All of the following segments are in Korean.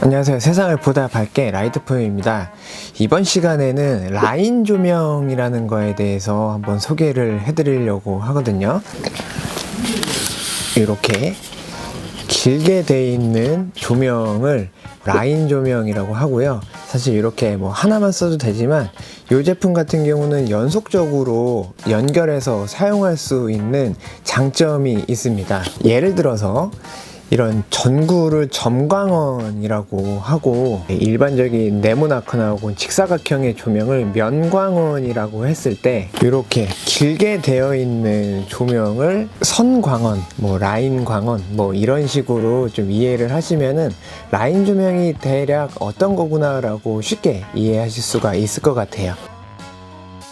안녕하세요. 세상을 보다 밝게 라이트포유입니다. 이번 시간에는 라인 조명이라는 거에 대해서 한번 소개를 해드리려고 하거든요. 이렇게 길게 돼 있는 조명을 라인 조명이라고 하고요. 사실 이렇게 뭐 하나만 써도 되지만 이 제품 같은 경우는 연속적으로 연결해서 사용할 수 있는 장점이 있습니다. 예를 들어서 이런 전구를 점광원이라고 하고, 일반적인 네모나거나 혹은 직사각형의 조명을 면광원이라고 했을 때 이렇게 길게 되어 있는 조명을 선광원, 뭐 라인 광원, 뭐 이런 식으로 좀 이해를 하시면은 라인 조명이 대략 어떤 거구나 라고 쉽게 이해하실 수가 있을 것 같아요.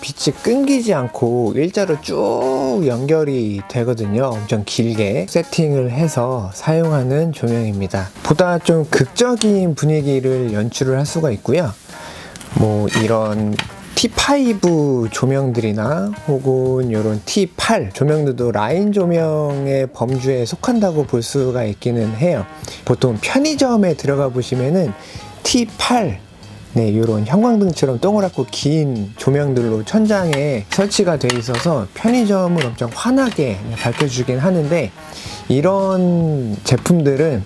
빛이 끊기지 않고 일자로 쭉 연결이 되거든요. 엄청 길게 세팅을 해서 사용하는 조명입니다. 보다 좀 극적인 분위기를 연출을 할 수가 있고요. 뭐 이런 T5 조명들이나 혹은 이런 T8 조명들도 라인 조명의 범주에 속한다고 볼 수가 있기는 해요. 보통 편의점에 들어가 보시면은 T8 이런 형광등처럼 동그랗고 긴 조명들로 천장에 설치가 돼 있어서 편의점을 엄청 환하게 밝혀주긴 하는데, 이런 제품들은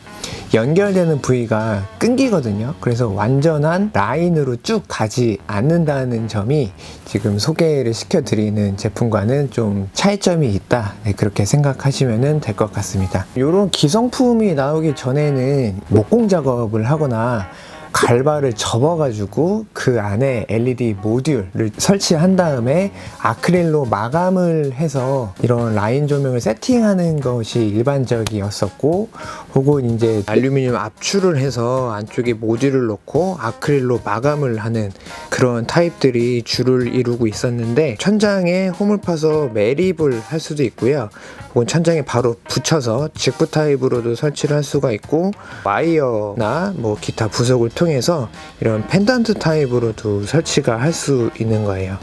연결되는 부위가 끊기거든요. 그래서 완전한 라인으로 쭉 가지 않는다는 점이 지금 소개를 시켜드리는 제품과는 좀 차이점이 있다, 그렇게 생각하시면 될 것 같습니다. 이런 기성품이 나오기 전에는 목공 작업을 하거나 갈바를 접어가지고 그 안에 LED 모듈을 설치한 다음에 아크릴로 마감을 해서 이런 라인 조명을 세팅하는 것이 일반적이었었고, 혹은 이제 알루미늄 압출을 해서 안쪽에 모듈을 넣고 아크릴로 마감을 하는 그런 타입들이 주를 이루고 있었는데, 천장에 홈을 파서 매립을 할 수도 있고요, 혹은 천장에 바로 붙여서 직구 타입으로도 설치를 할 수가 있고, 와이어나 뭐 기타 부속을 통해서 이런 펜던트 타입으로도 설치가 할 수 있는 거예요.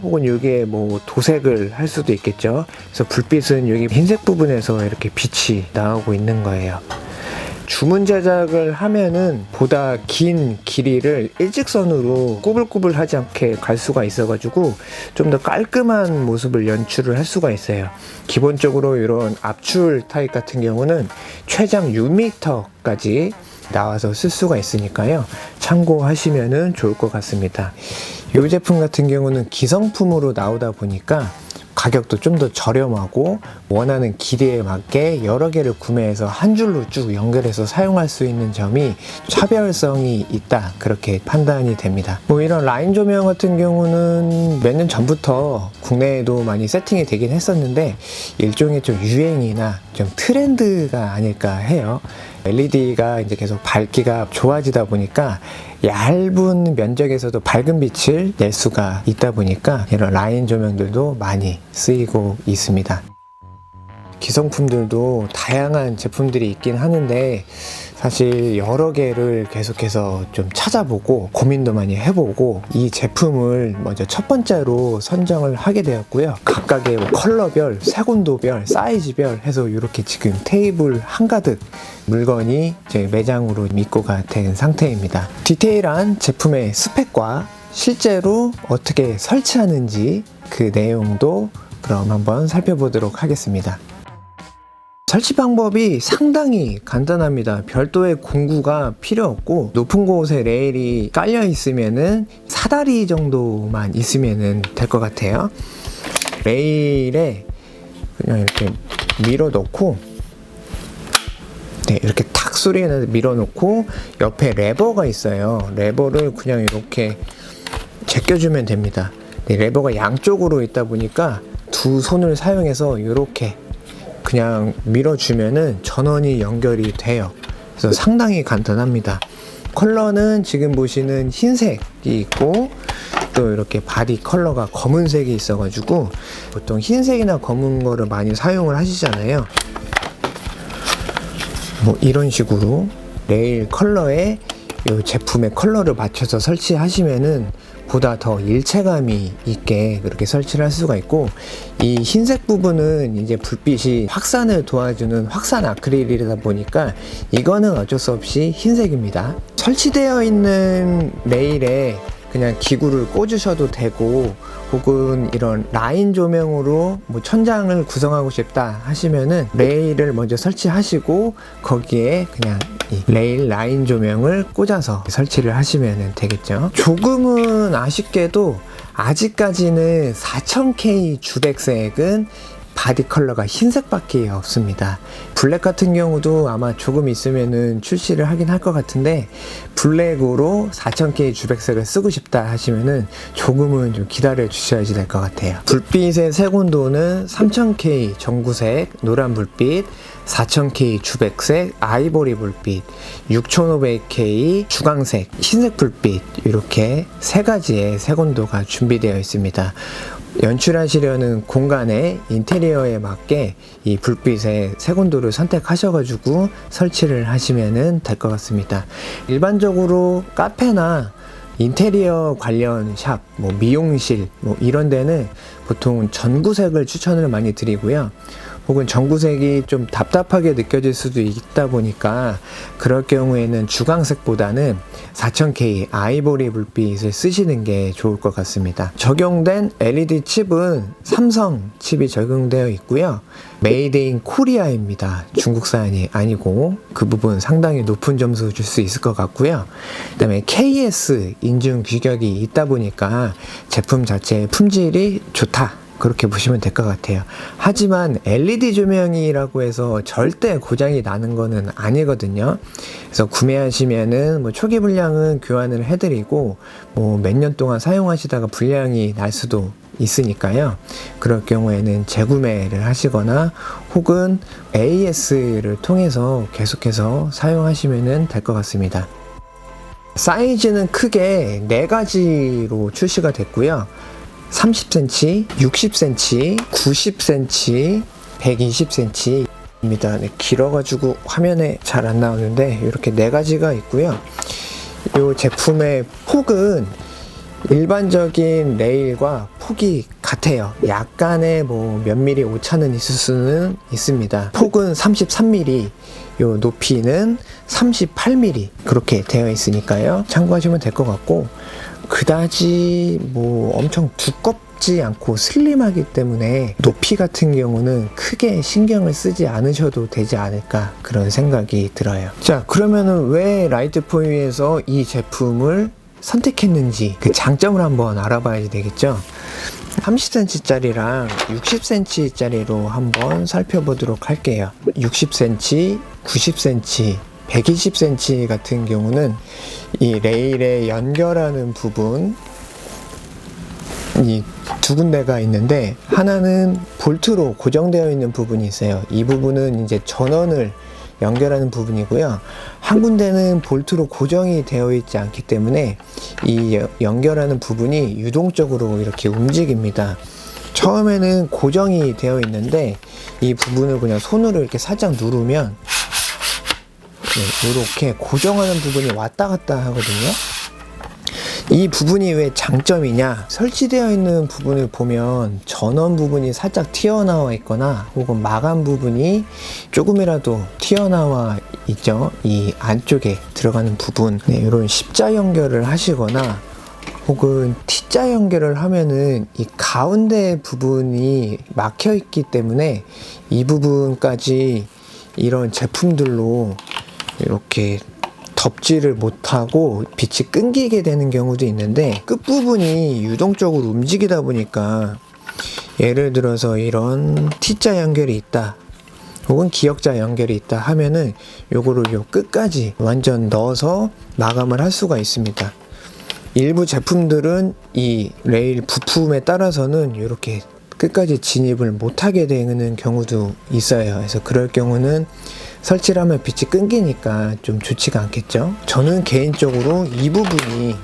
혹은 여기에 뭐 도색을 할 수도 있겠죠. 그래서 불빛은 여기 흰색 부분에서 이렇게 빛이 나오고 있는 거예요. 주문 제작을 하면은 보다 긴 길이를 일직선으로 꾸불꾸불하지 않게 갈 수가 있어가지고 좀 더 깔끔한 모습을 연출을 할 수가 있어요. 기본적으로 이런 압출 타입 같은 경우는 최장 6m까지 나와서 쓸 수가 있으니까요, 참고하시면 좋을 것 같습니다. 이 제품 같은 경우는 기성품으로 나오다 보니까 가격도 좀 더 저렴하고 원하는 길이에 맞게 여러 개를 구매해서 한 줄로 쭉 연결해서 사용할 수 있는 점이 차별성이 있다, 그렇게 판단이 됩니다. 뭐 이런 라인 조명 같은 경우는 몇 년 전부터 국내에도 많이 세팅이 되긴 했었는데 일종의 좀 유행이나 좀 트렌드가 아닐까 해요. LED가 이제 계속 밝기가 좋아지다 보니까 얇은 면적에서도 밝은 빛을 낼 수가 있다 보니까 이런 라인 조명들도 많이 쓰이고 있습니다. 기성품들도 다양한 제품들이 있긴 하는데, 사실 여러 개를 계속해서 좀 찾아보고 고민도 많이 해보고 이 제품을 먼저 첫 번째로 선정을 하게 되었고요. 각각의 뭐 컬러별, 색온도별, 사이즈별 해서 이렇게 지금 테이블 한가득 물건이 제 매장으로 입고가 된 상태입니다. 디테일한 제품의 스펙과 실제로 어떻게 설치하는지 그 내용도 그럼 한번 살펴보도록 하겠습니다. 설치 방법이 상당히 간단합니다. 별도의 공구가 필요 없고, 높은 곳에 레일이 깔려 있으면은 사다리 정도만 있으면 될 것 같아요. 레일에 그냥 이렇게 밀어 넣고, 이렇게 탁 소리가 나서 밀어 놓고, 옆에 레버가 있어요. 레버를 그냥 이렇게 제껴주면 됩니다. 레버가 양쪽으로 있다 보니까 두 손을 사용해서 이렇게 그냥 밀어주면은 전원이 연결이 돼요. 그래서 상당히 간단합니다. 컬러는 지금 보시는 흰색이 있고, 또 이렇게 바디 컬러가 검은색이 있어가지고 보통 흰색이나 검은 거를 많이 사용을 하시잖아요. 뭐 이런 식으로 레일 컬러에 이 제품의 컬러를 맞춰서 설치하시면은 보다 더 일체감이 있게 그렇게 설치를 할 수가 있고, 이 흰색 부분은 이제 불빛이 확산을 도와주는 확산 아크릴이다 보니까 이거는 어쩔 수 없이 흰색입니다. 설치되어 있는 레일에 그냥 기구를 꽂으셔도 되고, 혹은 이런 라인 조명으로 뭐 천장을 구성하고 싶다 하시면은 레일을 먼저 설치하시고 거기에 그냥 이 레일 라인 조명을 꽂아서 설치를 하시면 되겠죠. 조금은 아쉽게도 아직까지는 4000K 주백색은 바디 컬러가 흰색밖에 없습니다. 블랙 같은 경우도 아마 조금 있으면은 출시를 하긴 할 것 같은데, 블랙으로 4000K 주백색을 쓰고 싶다 하시면은 조금은 좀 기다려 주셔야지 될 것 같아요. 불빛의 색온도는 3000K 전구색 노란 불빛, 4000K 주백색 아이보리 불빛, 6500K 주광색 흰색 불빛, 이렇게 세 가지의 색온도가 준비되어 있습니다. 연출하시려는 공간의 인테리어에 맞게 이 불빛의 색온도를 선택하셔가지고 설치를 하시면 될 것 같습니다. 일반적으로 카페나 인테리어 관련 샵, 뭐 미용실, 뭐 이런 데는 보통 전구색을 추천을 많이 드리고요. 혹은 전구색이 좀 답답하게 느껴질 수도 있다 보니까 그럴 경우에는 주광색보다는 4000K 아이보리 불빛을 쓰시는 게 좋을 것 같습니다. 적용된 LED 칩은 삼성 칩이 적용되어 있고요. 메이드 인 코리아입니다. 중국산이 아니고 그 부분 상당히 높은 점수 줄 수 있을 것 같고요. 그 다음에 KS 인증 규격이 있다 보니까 제품 자체의 품질이 좋다, 그렇게 보시면 될 것 같아요. 하지만 LED 조명이라고 해서 절대 고장이 나는 거는 아니거든요. 그래서 구매하시면은 뭐 초기 불량은 교환을 해드리고 뭐 몇 년 동안 사용하시다가 불량이 날 수도 있으니까요. 그럴 경우에는 재구매를 하시거나 혹은 AS를 통해서 계속해서 사용하시면 될 것 같습니다. 사이즈는 크게 4가지로 출시가 됐고요. 30cm, 60cm, 90cm, 120cm 입니다. 네, 길어가지고 화면에 잘 안 나오는데 이렇게 4가지가 있고요. 이 제품의 폭은 일반적인 레일과 폭이 같아요. 약간의 뭐 몇 미리 오차는 있을 수는 있습니다. 폭은 33mm, 요 높이는 38mm 그렇게 되어 있으니까요. 참고하시면 될 것 같고, 그다지 뭐 엄청 두껍지 않고 슬림하기 때문에 높이 같은 경우는 크게 신경을 쓰지 않으셔도 되지 않을까, 그런 생각이 들어요. 자, 그러면은 왜 라이트포유에서 이 제품을 선택했는지 그 장점을 한번 알아봐야 되겠죠. 30cm 짜리랑 60cm 짜리로 한번 살펴보도록 할게요. 60cm, 90cm, 120cm 같은 경우는 이 레일에 연결하는 부분, 이 두 군데가 있는데 하나는 볼트로 고정되어 있는 부분이 있어요. 이 부분은 이제 전원을 연결하는 부분이고요. 한 군데는 볼트로 고정이 되어 있지 않기 때문에 이 연결하는 부분이 유동적으로 이렇게 움직입니다. 처음에는 고정이 되어 있는데 이 부분을 그냥 손으로 이렇게 살짝 누르면 이렇게 고정하는 부분이 왔다 갔다 하거든요. 이 부분이 왜 장점이냐, 설치되어 있는 부분을 보면 전원 부분이 살짝 튀어나와 있거나 혹은 마감 부분이 조금이라도 튀어나와 있죠. 이 안쪽에 들어가는 부분, 이런 십자 연결을 하시거나 혹은 T자 연결을 하면은 이 가운데 부분이 막혀 있기 때문에 이 부분까지 이런 제품들로 이렇게 덮지를 못하고 빛이 끊기게 되는 경우도 있는데, 끝부분이 유동적으로 움직이다 보니까 예를 들어서 이런 T자 연결이 있다 혹은 기역자 연결이 있다 하면은 요거를 요 끝까지 완전 넣어서 마감을 할 수가 있습니다. 일부 제품들은 이 레일 부품에 따라서는 이렇게 끝까지 진입을 못하게 되는 경우도 있어요. 그래서 그럴 경우는 설치를 하면 빛이 끊기니까 좀 좋지가 않겠죠. 저는 개인적으로 이 부분이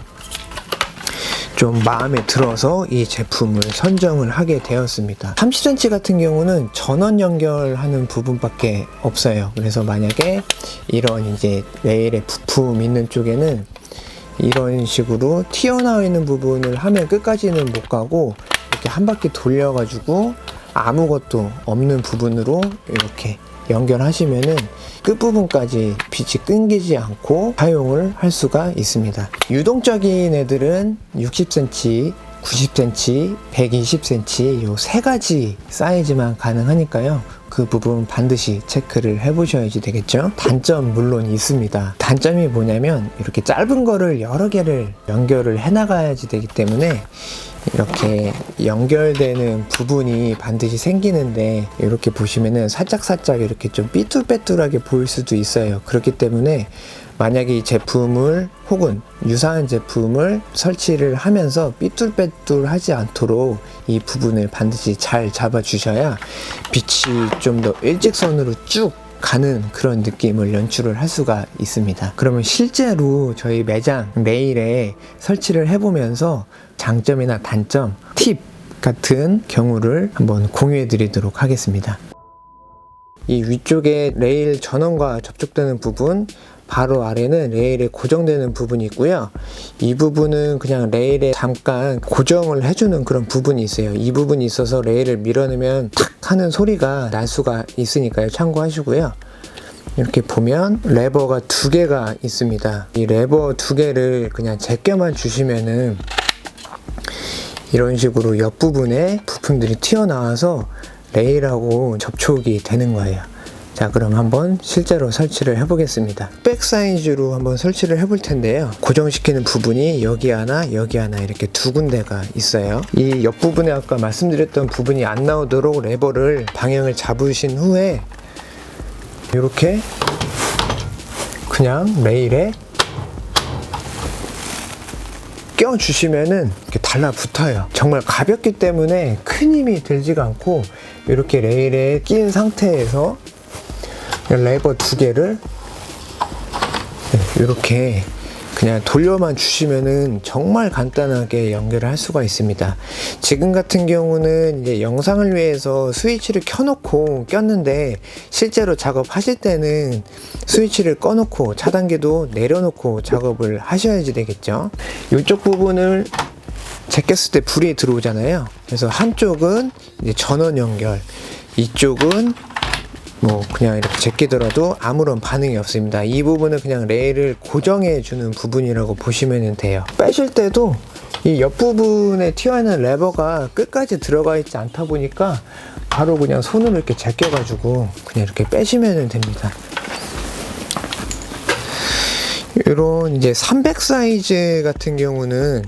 좀 마음에 들어서 이 제품을 선정을 하게 되었습니다. 30cm 같은 경우는 전원 연결하는 부분밖에 없어요. 그래서 만약에 이런 이제 레일에 부품 있는 쪽에는 이런 식으로 튀어나와 있는 부분을 하면 끝까지는 못 가고 이렇게 한 바퀴 돌려가지고 아무것도 없는 부분으로 이렇게 연결하시면은 끝부분까지 빛이 끊기지 않고 사용을 할 수가 있습니다. 유동적인 애들은 60cm, 90cm, 120cm 요 세 가지 사이즈만 가능하니까요. 그 부분 반드시 체크를 해보셔야지 되겠죠. 단점 물론 있습니다. 단점이 뭐냐면 이렇게 짧은 거를 여러 개를 연결을 해나가야지 되기 때문에 이렇게 연결되는 부분이 반드시 생기는데 이렇게 보시면은 살짝 이렇게 좀 삐뚤빼뚤하게 보일 수도 있어요. 그렇기 때문에 만약에 이 제품을 혹은 유사한 제품을 설치를 하면서 삐뚤빼뚤하지 않도록 이 부분을 반드시 잘 잡아 주셔야 빛이 좀 더 일직선으로 쭉 가는 그런 느낌을 연출을 할 수가 있습니다. 그러면 실제로 저희 매장 레일에 설치를 해보면서 장점이나 단점, 팁 같은 경우를 한번 공유해 드리도록 하겠습니다. 이 위쪽에 레일 전원과 접촉되는 부분, 바로 아래는 레일에 고정되는 부분이 있고요. 이 부분은 그냥 레일에 잠깐 고정을 해주는 그런 부분이 있어요. 이 부분이 있어서 레일을 밀어내면 탁 하는 소리가 날 수가 있으니까요. 참고하시고요. 이렇게 보면 레버가 두 개가 있습니다. 이 레버 두 개를 그냥 제껴만 주시면은 이런 식으로 옆부분에 부품들이 튀어나와서 레일하고 접촉이 되는 거예요. 자, 그럼 한번 실제로 설치를 해보겠습니다. 백 사이즈로 한번 설치를 해볼 텐데요. 고정시키는 부분이 여기 하나 이렇게 두 군데가 있어요. 이 옆부분에 아까 말씀드렸던 부분이 안 나오도록 레버를 방향을 잡으신 후에 이렇게 그냥 레일에 껴주시면은 이렇게 달라붙어요. 정말 가볍기 때문에 큰 힘이 들지가 않고 이렇게 레일에 낀 상태에서 레버 두 개를 이렇게 그냥 돌려만 주시면은 정말 간단하게 연결을 할 수가 있습니다. 지금 같은 경우는 이제 영상을 위해서 스위치를 켜놓고 꼈는데 실제로 작업하실 때는 스위치를 꺼놓고 차단기도 내려놓고 작업을 하셔야지 되겠죠. 이쪽 부분을 제꼈을 때 불이 들어오잖아요. 그래서 한쪽은 이제 전원 연결, 이쪽은 뭐 그냥 이렇게 제끼더라도 아무런 반응이 없습니다. 이 부분은 그냥 레일을 고정해 주는 부분이라고 보시면 돼요. 빼실 때도 이 옆부분에 튀어있는 레버가 끝까지 들어가 있지 않다 보니까 바로 그냥 손으로 이렇게 제껴 가지고 그냥 이렇게 빼시면 됩니다. 이런 이제 300 사이즈 같은 경우는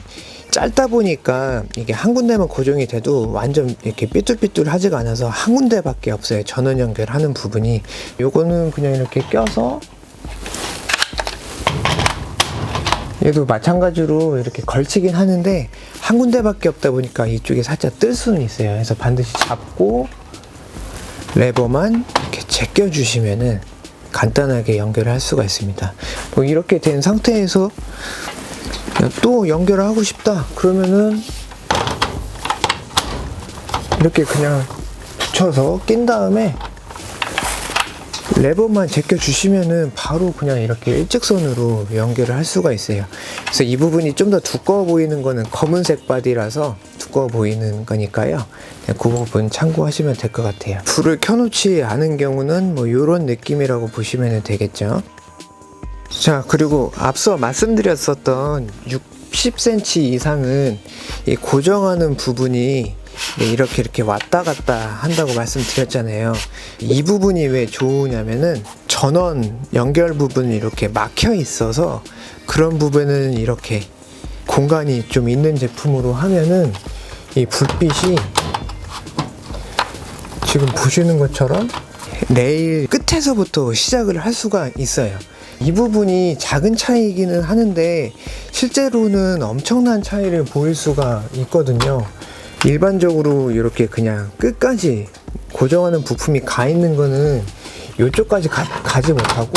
짧다 보니까 이게 한 군데만 고정이 돼도 완전 이렇게 삐뚤삐뚤하지가 않아서 한 군데밖에 없어요. 전원 연결하는 부분이. 요거는 그냥 이렇게 껴서 얘도 마찬가지로 이렇게 걸치긴 하는데 한 군데밖에 없다 보니까 이쪽에 살짝 뜰 수는 있어요. 그래서 반드시 잡고 레버만 이렇게 제껴 주시면은 간단하게 연결을 할 수가 있습니다. 뭐 이렇게 된 상태에서 또 연결을 하고 싶다 그러면은 이렇게 그냥 붙여서 낀 다음에 레버만 제껴 주시면은 바로 그냥 이렇게 일직선으로 연결을 할 수가 있어요. 그래서 이 부분이 좀 더 두꺼워 보이는 거는 검은색 바디라서 두꺼워 보이는 거니까요. 그 부분 참고하시면 될 것 같아요. 불을 켜놓지 않은 경우는 뭐 이런 느낌이라고 보시면 되겠죠. 자, 그리고 앞서 말씀드렸었던 60cm 이상은 이 고정하는 부분이 이렇게 왔다 갔다 한다고 말씀드렸잖아요. 이 부분이 왜 좋으냐면은 전원 연결 부분이 이렇게 막혀 있어서 그런 부분은 이렇게 공간이 좀 있는 제품으로 하면은 이 불빛이 지금 보시는 것처럼 레일 끝에서부터 시작을 할 수가 있어요. 이 부분이 작은 차이기는 하는데 실제로는 엄청난 차이를 보일 수가 있거든요. 일반적으로 이렇게 그냥 끝까지 고정하는 부품이 가 있는 거는 이쪽까지 가지 못하고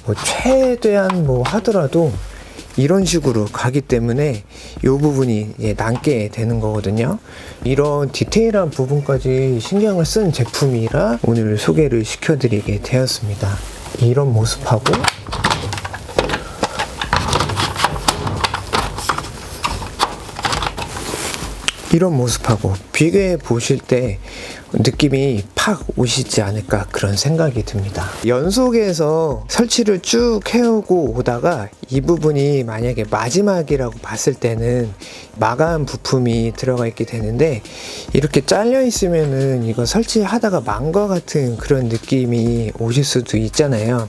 뭐 최대한 뭐 하더라도 이런 식으로 가기 때문에 이 부분이 남게 되는 거거든요. 이런 디테일한 부분까지 신경을 쓴 제품이라 오늘 소개를 시켜드리게 되었습니다. 이런 모습하고 이런 모습하고 비교해 보실 때 느낌이 팍 오시지 않을까 그런 생각이 듭니다. 연속해서 설치를 쭉 해오고 오다가 이 부분이 만약에 마지막이라고 봤을 때는 마감 부품이 들어가 있게 되는데, 이렇게 잘려 있으면은 이거 설치하다가 망 것 같은 그런 느낌이 오실 수도 있잖아요.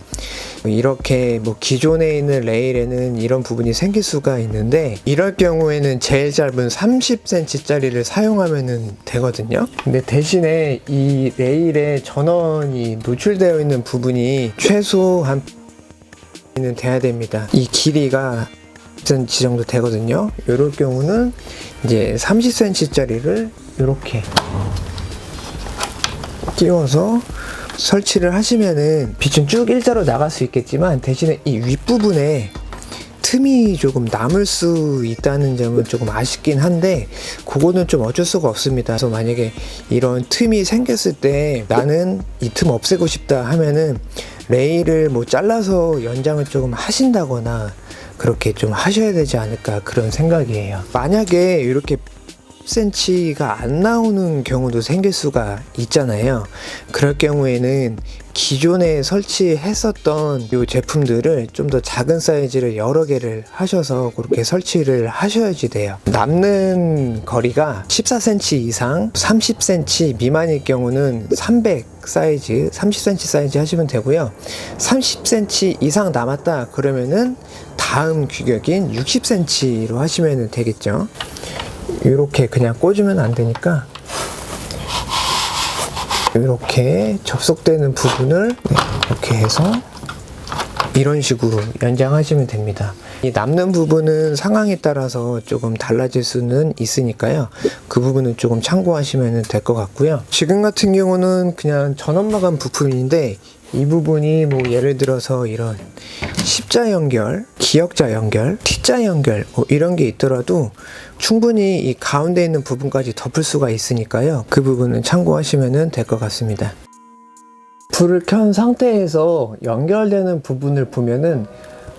이렇게 뭐 기존에 있는 레일에는 이런 부분이 생길 수가 있는데, 이럴 경우에는 제일 짧은 30cm 짜리를 사용하면 되거든요. 근데 대신에 이 레일에 전원이 노출되어 있는 부분이 최소 한 는 돼야 됩니다. 이 길이가 10cm 정도 되거든요. 이럴 경우는 이제 30cm 짜리를 이렇게 끼워서 설치를 하시면은 빛은 쭉 일자로 나갈 수 있겠지만, 대신에 이 윗부분에 틈이 조금 남을 수 있다는 점은 조금 아쉽긴 한데, 그거는 좀 어쩔 수가 없습니다. 그래서 만약에 이런 틈이 생겼을 때 나는 이 틈 없애고 싶다 하면은 레일을 뭐 잘라서 연장을 조금 하신다거나 그렇게 좀 하셔야 되지 않을까 그런 생각이에요. 만약에 이렇게 10cm가 안 나오는 경우도 생길 수가 있잖아요. 그럴 경우에는 기존에 설치했었던 이 제품들을 좀 더 작은 사이즈를 여러 개를 하셔서 그렇게 설치를 하셔야지 돼요. 남는 거리가 14cm 이상 30cm 미만일 경우는 300 사이즈 30cm 사이즈 하시면 되고요. 30cm 이상 남았다 그러면은 다음 규격인 60cm로 하시면 되겠죠. 이렇게 그냥 꽂으면 안 되니까 이렇게 접속되는 부분을 이렇게 해서 이런 식으로 연장하시면 됩니다. 이 남는 부분은 상황에 따라서 조금 달라질 수는 있으니까요. 그 부분은 조금 참고하시면 될 것 같고요. 지금 같은 경우는 그냥 전원 마감 부품인데, 이 부분이 뭐 예를 들어서 이런 십자 연결, 기역자 연결, T자 연결 뭐 이런 게 있더라도 충분히 이 가운데 있는 부분까지 덮을 수가 있으니까요. 그 부분은 참고하시면 될 것 같습니다. 불을 켠 상태에서 연결되는 부분을 보면은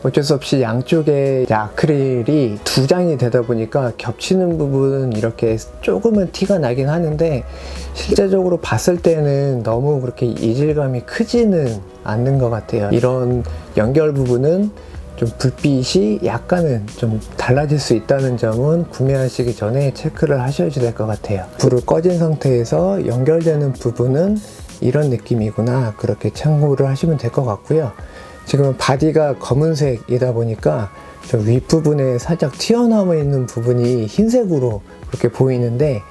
어쩔 수 없이 양쪽에 아크릴이 두 장이 되다 보니까 겹치는 부분은 이렇게 조금은 티가 나긴 하는데, 실제적으로 봤을 때는 너무 그렇게 이질감이 크지는 않는 것 같아요. 이런 연결 부분은 좀 불빛이 약간은 좀 달라질 수 있다는 점은 구매하시기 전에 체크를 하셔야 될 것 같아요. 불을 꺼진 상태에서 연결되는 부분은 이런 느낌이구나, 그렇게 참고를 하시면 될 것 같고요. 지금 바디가 검은색이다 보니까 저 윗부분에 살짝 튀어나와 있는 부분이 흰색으로 그렇게 보이는데,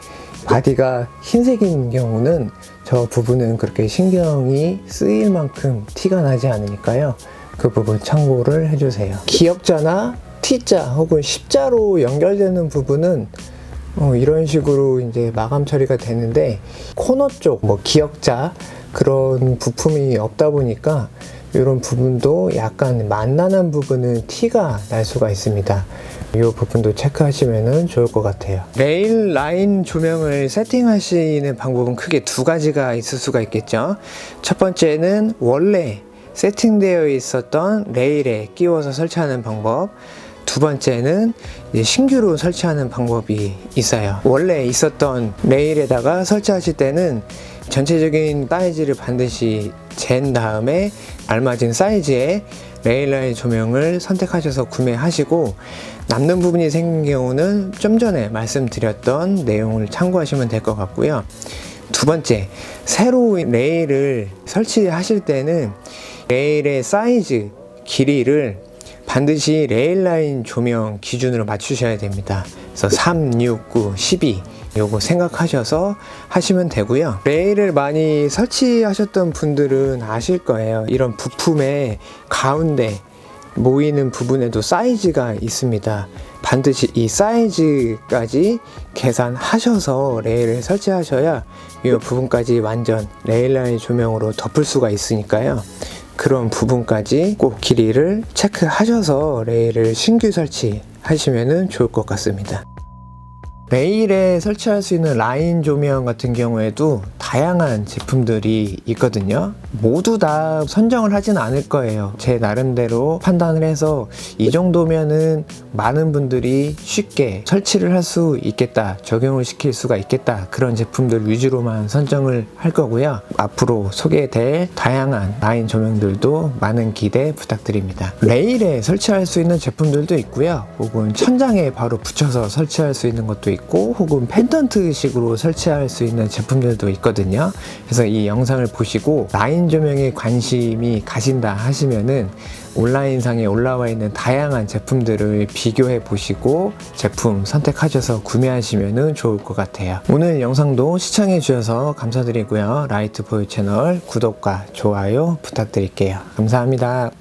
바디가 흰색인 경우는 저 부분은 그렇게 신경이 쓰일 만큼 티가 나지 않으니까요. 그 부분 참고를 해주세요. 기역자나 T자 혹은 십자로 연결되는 부분은 이런 식으로 이제 마감 처리가 되는데, 코너 쪽 뭐 기역자 그런 부품이 없다 보니까 이런 부분도 약간 만나는 부분은 티가 날 수가 있습니다. 이 부분도 체크하시면 좋을 것 같아요. 레일 라인 조명을 세팅하시는 방법은 크게 두 가지가 있을 수가 있겠죠. 첫 번째는 원래 세팅되어 있었던 레일에 끼워서 설치하는 방법, 두 번째는 신규로 설치하는 방법이 있어요. 원래 있었던 레일에다가 설치하실 때는 전체적인 사이즈를 반드시 잰 다음에 알맞은 사이즈의 레일라인 조명을 선택하셔서 구매하시고, 남는 부분이 생긴 경우는 좀 전에 말씀드렸던 내용을 참고하시면 될 것 같고요. 두 번째, 새로 레일을 설치하실 때는 레일의 사이즈, 길이를 반드시 레일라인 조명 기준으로 맞추셔야 됩니다. 그래서 3, 6, 9, 12 요거 생각하셔서 하시면 되고요. 레일을 많이 설치하셨던 분들은 아실 거예요. 이런 부품의 가운데 모이는 부분에도 사이즈가 있습니다. 반드시 이 사이즈까지 계산하셔서 레일을 설치하셔야 이 부분까지 완전 레일라인 조명으로 덮을 수가 있으니까요. 그런 부분까지 꼭 길이를 체크하셔서 레일을 신규 설치하시면 좋을 것 같습니다. 레일에 설치할 수 있는 라인 조명 같은 경우에도 다양한 제품들이 있거든요. 모두 다 선정을 하진 않을 거예요. 제 나름대로 판단을 해서 이 정도면은 많은 분들이 쉽게 설치를 할 수 있겠다, 적용을 시킬 수가 있겠다, 그런 제품들 위주로만 선정을 할 거고요. 앞으로 소개될 다양한 라인 조명들도 많은 기대 부탁드립니다. 레일에 설치할 수 있는 제품들도 있고요. 혹은 천장에 바로 붙여서 설치할 수 있는 것도 있고, 혹은 펜던트 식으로 설치할 수 있는 제품들도 있거든요. 그래서 이 영상을 보시고 라인 조명에 관심이 가신다 하시면은 온라인상에 올라와 있는 다양한 제품들을 비교해 보시고 제품 선택하셔서 구매하시면 좋을 것 같아요. 오늘 영상도 시청해 주셔서 감사드리고요. 라이트 포유 채널 구독과 좋아요 부탁드릴게요. 감사합니다.